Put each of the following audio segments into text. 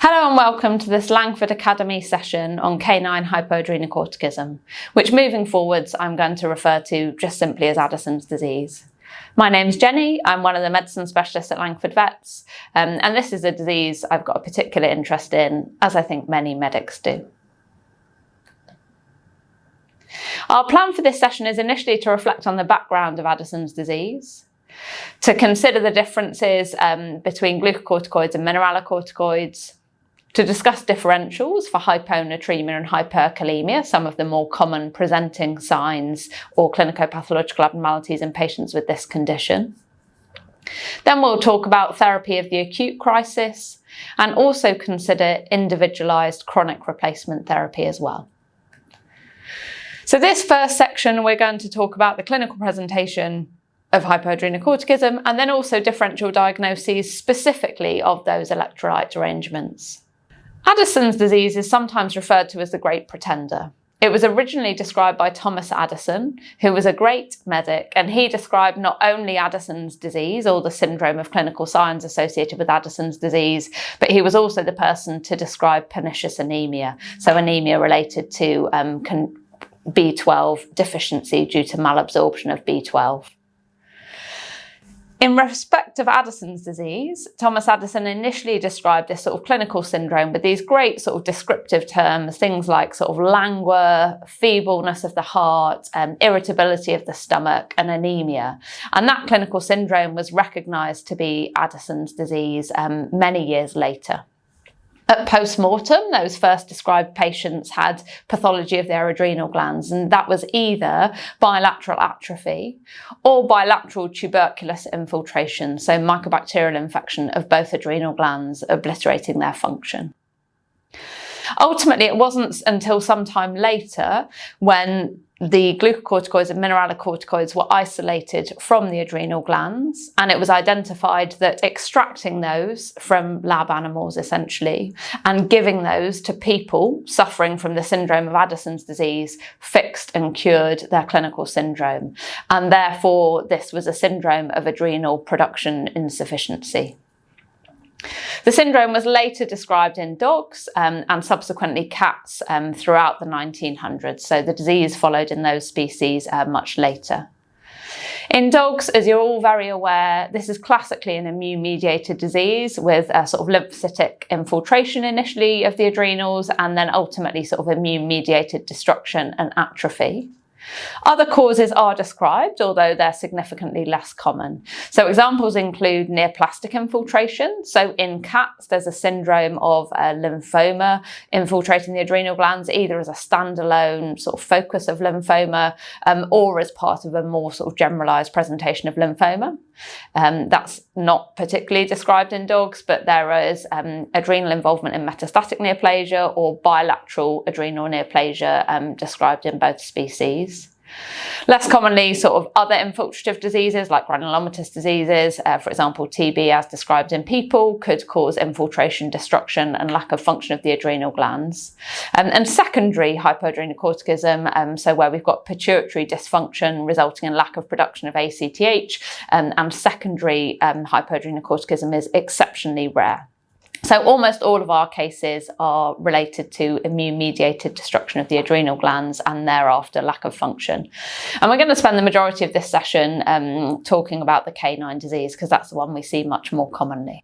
Hello and welcome to this Langford Academy session on canine hypoadrenocorticism, which moving forwards I'm going to refer to just simply as Addison's disease. My name's Jenny, I'm one of the medicine specialists at Langford Vets, and this is a disease I've got a particular interest in, as I think many medics do. Our plan for this session is initially to reflect on the background of Addison's disease, to consider the differences between glucocorticoids and mineralocorticoids, to discuss differentials for hyponatremia and hyperkalemia, some of the more common presenting signs or clinicopathological abnormalities in patients with this condition. Then we'll talk about therapy of the acute crisis and also consider individualised chronic replacement therapy as well. So this first section, we're going to talk about the clinical presentation of hypoadrenocorticism and then also differential diagnoses specifically of those electrolyte derangements. Addison's disease is sometimes referred to as the Great Pretender. It was originally described by Thomas Addison, who was a great medic, and he described not only Addison's disease or the syndrome of clinical signs associated with Addison's disease, but he was also the person to describe pernicious anemia, so anemia related to B12 deficiency due to malabsorption of B12. In respect of Addison's disease, Thomas Addison initially described this sort of clinical syndrome with these great sort of descriptive terms, things like sort of languor, feebleness of the heart, irritability of the stomach and anemia. And that clinical syndrome was recognised to be Addison's disease many years later. At post-mortem, those first described patients had pathology of their adrenal glands, and that was either bilateral atrophy or bilateral tuberculous infiltration, so mycobacterial infection of both adrenal glands, obliterating their function. Ultimately, it wasn't until some time later when the glucocorticoids and mineralocorticoids were isolated from the adrenal glands, and it was identified that extracting those from lab animals essentially and giving those to people suffering from the syndrome of Addison's disease fixed and cured their clinical syndrome, and therefore this was a syndrome of adrenal production insufficiency. The syndrome was later described in dogs and subsequently cats throughout the 1900s, so the disease followed in those species much later. In dogs, as you're all very aware, this is classically an immune-mediated disease with a sort of lymphocytic infiltration initially of the adrenals and then ultimately sort of immune-mediated destruction and atrophy. Other causes are described, although they're significantly less common. So examples include neoplastic infiltration. So in cats, there's a syndrome of lymphoma infiltrating the adrenal glands, either as a standalone sort of focus of lymphoma or as part of a more sort of generalized presentation of lymphoma. That's not particularly described in dogs, but there is adrenal involvement in metastatic neoplasia or bilateral adrenal neoplasia described in both species. Less commonly, sort of other infiltrative diseases like granulomatous diseases, for example, TB as described in people, could cause infiltration, destruction and lack of function of the adrenal glands. And secondary hypoadrenocorticism, so where we've got pituitary dysfunction resulting in lack of production of ACTH, and secondary hypoadrenocorticism is exceptionally rare. So almost all of our cases are related to immune-mediated destruction of the adrenal glands and thereafter lack of function. And we're going to spend the majority of this session talking about the canine disease because that's the one we see much more commonly.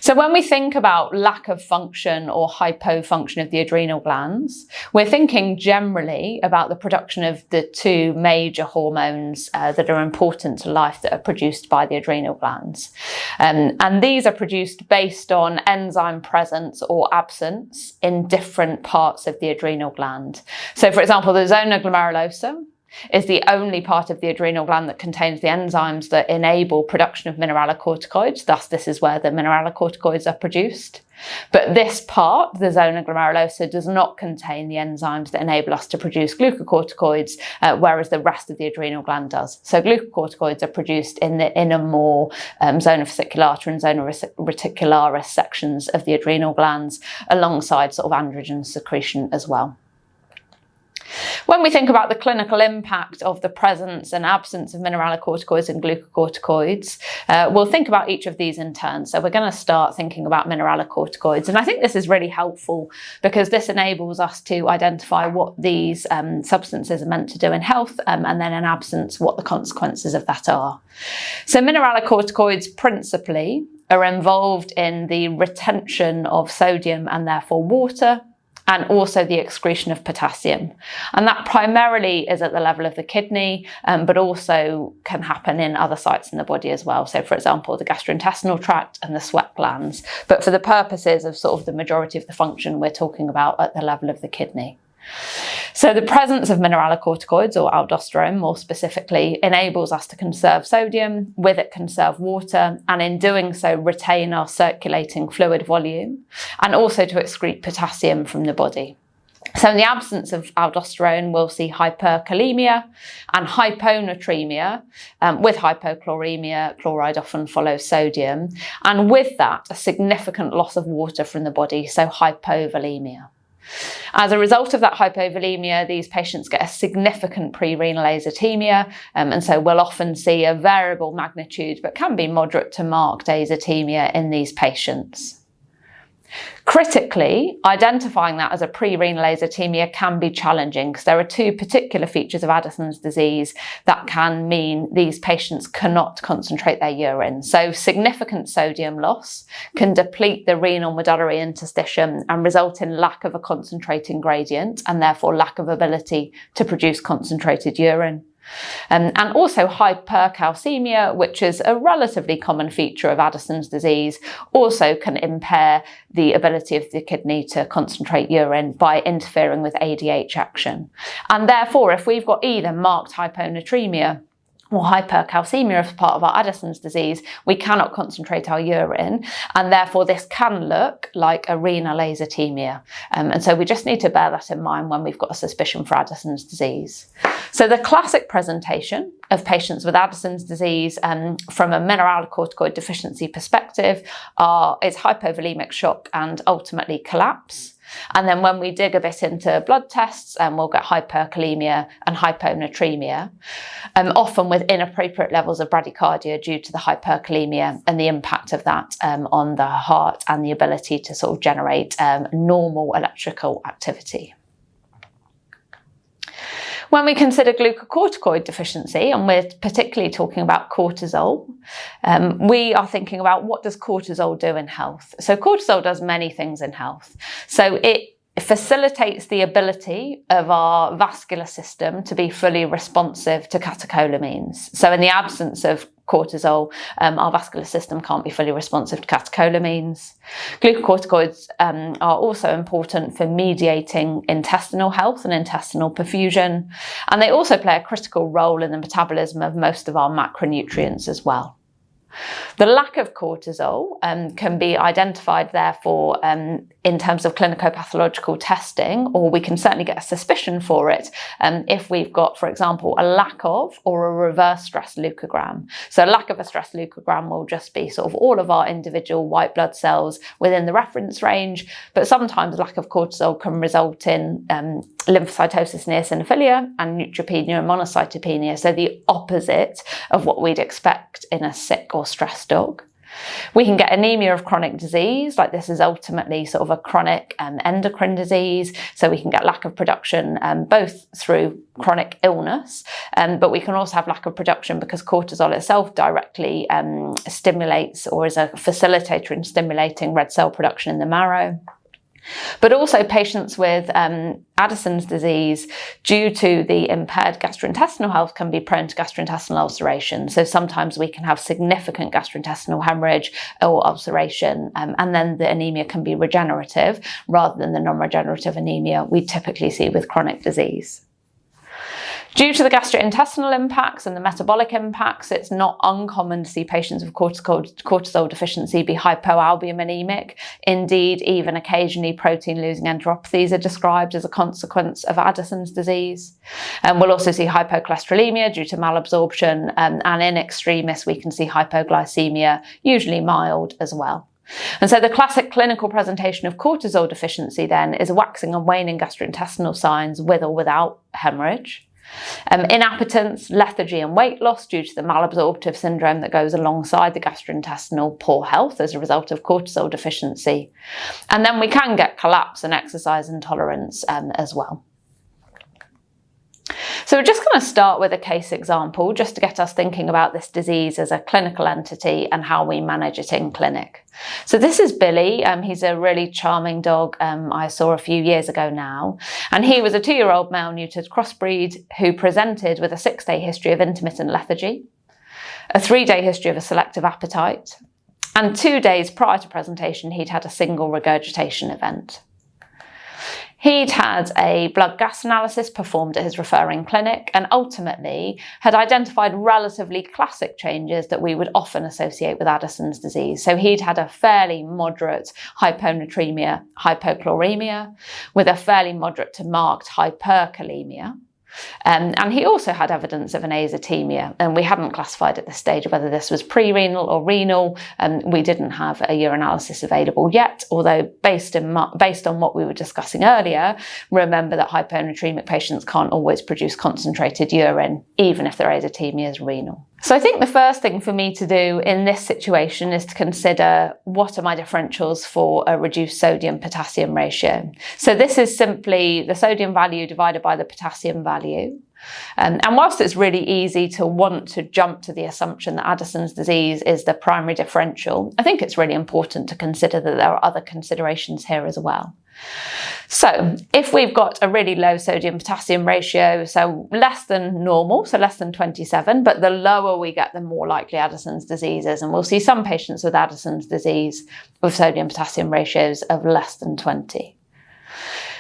So when we think about lack of function or hypofunction of the adrenal glands, we're thinking generally about the production of the two major hormones that are important to life that are produced by the adrenal glands. And these are produced based on enzyme presence or absence in different parts of the adrenal gland. So for example, the zona glomerulosa is the only part of the adrenal gland that contains the enzymes that enable production of mineralocorticoids. Thus, this is where the mineralocorticoids are produced. But this part, the zona glomerulosa, does not contain the enzymes that enable us to produce glucocorticoids, whereas the rest of the adrenal gland does. So glucocorticoids are produced in the inner more zona fasciculata and zona reticularis sections of the adrenal glands, alongside sort of androgen secretion as well. When we think about the clinical impact of the presence and absence of mineralocorticoids and glucocorticoids, we'll think about each of these in turn. So we're going to start thinking about mineralocorticoids. And I think this is really helpful because this enables us to identify what these substances are meant to do in health, and then in absence, what the consequences of that are. So mineralocorticoids principally are involved in the retention of sodium and therefore water, and also the excretion of potassium. And that primarily is at the level of the kidney, but also can happen in other sites in the body as well. So for example, the gastrointestinal tract and the sweat glands. But for the purposes of sort of the majority of the function, we're talking about at the level of the kidney. So the presence of mineralocorticoids, or aldosterone more specifically, enables us to conserve sodium, with it conserve water, and in doing so retain our circulating fluid volume, and also to excrete potassium from the body. So in the absence of aldosterone, we'll see hyperkalemia and hyponatremia. With hypochloremia, chloride often follows sodium, and with that, a significant loss of water from the body, so hypovolemia. As a result of that hypovolemia, these patients get a significant pre-renal azotemia, and so we'll often see a variable magnitude, but can be moderate to marked azotemia in these patients. Critically, identifying that as a pre-renal azotemia can be challenging because there are two particular features of Addison's disease that can mean these patients cannot concentrate their urine. So significant sodium loss can deplete the renal medullary interstitium and result in lack of a concentrating gradient and therefore lack of ability to produce concentrated urine. And also hypercalcemia, which is a relatively common feature of Addison's disease, also can impair the ability of the kidney to concentrate urine by interfering with ADH action. And therefore, if we've got either marked hyponatremia or hypercalcemia as part of our Addison's disease, we cannot concentrate our urine, and therefore this can look like a renal azotemia. And so we just need to bear that in mind when we've got a suspicion for Addison's disease. So the classic presentation of patients with Addison's disease from a mineralocorticoid deficiency perspective is hypovolemic shock and ultimately collapse. And then when we dig a bit into blood tests, we'll get hyperkalemia and hyponatremia, often with inappropriate levels of bradycardia due to the hyperkalemia and the impact of that on the heart and the ability to sort of generate normal electrical activity. When we consider glucocorticoid deficiency, and we're particularly talking about cortisol, we are thinking about what does cortisol do in health? So cortisol does many things in health. So it facilitates the ability of our vascular system to be fully responsive to catecholamines. So in the absence of cortisol, our vascular system can't be fully responsive to catecholamines. Glucocorticoids are also important for mediating intestinal health and intestinal perfusion, and they also play a critical role in the metabolism of most of our macronutrients as well. The lack of cortisol can be identified, therefore, in terms of clinicopathological testing, or we can certainly get a suspicion for it if we've got, for example, a lack of or a reverse stress leukogram. So a lack of a stress leukogram will just be sort of all of our individual white blood cells within the reference range, but sometimes lack of cortisol can result in lymphocytosis and eosinophilia and neutropenia and monocytopenia, so the opposite of what we'd expect in a sick or stressed dog. We can get anemia of chronic disease, like this is ultimately sort of a chronic endocrine disease, so we can get lack of production both through chronic illness, but we can also have lack of production because cortisol itself directly stimulates or is a facilitator in stimulating red cell production in the marrow. But also patients with Addison's disease, due to the impaired gastrointestinal health, can be prone to gastrointestinal ulceration. So sometimes we can have significant gastrointestinal hemorrhage or ulceration, and then the anemia can be regenerative rather than the non-regenerative anemia we typically see with chronic disease. Due to the gastrointestinal impacts and the metabolic impacts, it's not uncommon to see patients with cortisol deficiency be hypoalbuminemic. Indeed, even occasionally protein-losing enteropathies are described as a consequence of Addison's disease. We'll also see hypocholesterolemia due to malabsorption, and in extremis we can see hypoglycemia, usually mild as well. And so the classic clinical presentation of cortisol deficiency then is waxing and waning gastrointestinal signs with or without hemorrhage. Inappetence, lethargy and weight loss due to the malabsorptive syndrome that goes alongside the gastrointestinal poor health as a result of cortisol deficiency. And then we can get collapse and exercise intolerance as well. So we're just going to start with a case example just to get us thinking about this disease as a clinical entity and how we manage it in clinic. So this is Billy. He's a really charming dog I saw a few years ago now. And he was a 2-year-old male-neutered crossbreed who presented with a 6-day history of intermittent lethargy, a 3-day history of a selective appetite, and 2 days prior to presentation he'd had a single regurgitation event. He'd had a blood gas analysis performed at his referring clinic and ultimately had identified relatively classic changes that we would often associate with Addison's disease. So he'd had a fairly moderate hyponatremia, hypochloremia, with a fairly moderate to marked hyperkalemia. And he also had evidence of an azotemia, and we hadn't classified at this stage whether this was pre-renal or renal. We didn't have a urinalysis available yet, although based on what we were discussing earlier, remember that hyponatremic patients can't always produce concentrated urine, even if their azotemia is renal. So I think the first thing for me to do in this situation is to consider what are my differentials for a reduced sodium-potassium ratio. So this is simply the sodium value divided by the potassium value. And whilst it's really easy to want to jump to the assumption that Addison's disease is the primary differential, I think it's really important to consider that there are other considerations here as well. So if we've got a really low sodium potassium ratio, so less than normal, so less than 27, but the lower we get, the more likely Addison's disease is. And we'll see some patients with Addison's disease with sodium potassium ratios of less than 20.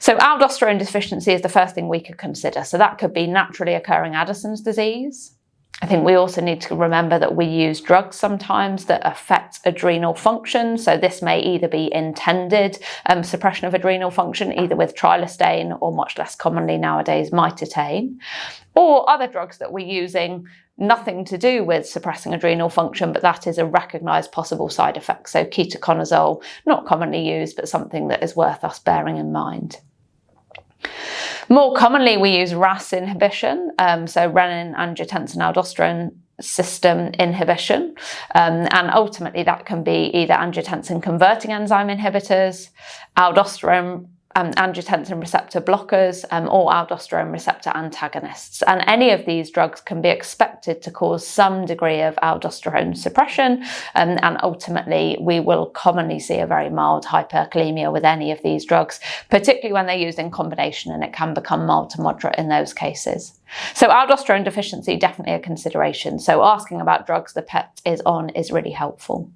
So aldosterone deficiency is the first thing we could consider. So that could be naturally occurring Addison's disease. I think we also need to remember that we use drugs sometimes that affect adrenal function. So this may either be intended suppression of adrenal function, either with trilostane or much less commonly nowadays mitotane, or other drugs that we're using nothing to do with suppressing adrenal function, but that is a recognised possible side effect. So ketoconazole, not commonly used, but something that is worth us bearing in mind. More commonly, we use RAS inhibition, so renin-angiotensin-aldosterone system inhibition, and ultimately that can be either angiotensin-converting enzyme inhibitors, aldosterone angiotensin receptor blockers, or aldosterone receptor antagonists. And any of these drugs can be expected to cause some degree of aldosterone suppression, and ultimately we will commonly see a very mild hyperkalemia with any of these drugs, particularly when they're used in combination, and it can become mild to moderate in those cases. So aldosterone deficiency, definitely a consideration. So asking about drugs the pet is on is really helpful.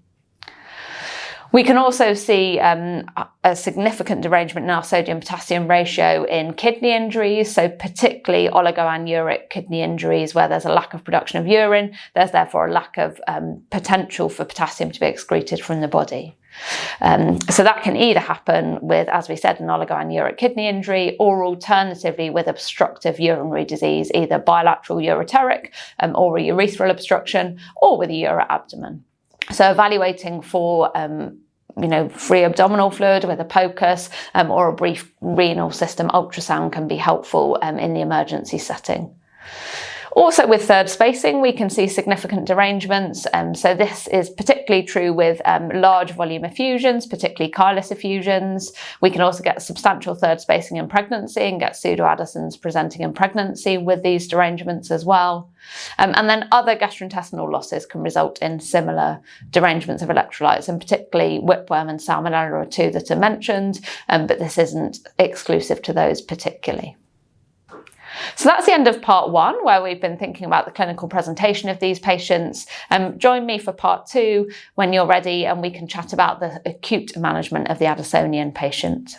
We can also see a significant derangement in our sodium-potassium ratio in kidney injuries, so particularly oligoanuric kidney injuries where there's a lack of production of urine. There's therefore a lack of potential for potassium to be excreted from the body. So that can either happen with, as we said, an oligoanuric kidney injury, or alternatively with obstructive urinary disease, either bilateral ureteric or a urethral obstruction, or with a uroabdomen. So evaluating for free abdominal fluid with a POCUS or a brief renal system ultrasound can be helpful in the emergency setting. Also with third spacing, we can see significant derangements. So this is particularly true with large volume effusions, particularly chylous effusions. We can also get substantial third spacing in pregnancy and get pseudo-Addison's presenting in pregnancy with these derangements as well. And then other gastrointestinal losses can result in similar derangements of electrolytes, and particularly whipworm and salmonella are two that are mentioned, but this isn't exclusive to those particularly. So that's the end of part 1, where we've been thinking about the clinical presentation of these patients. Join me for part 2 when you're ready, and we can chat about the acute management of the Addisonian patient.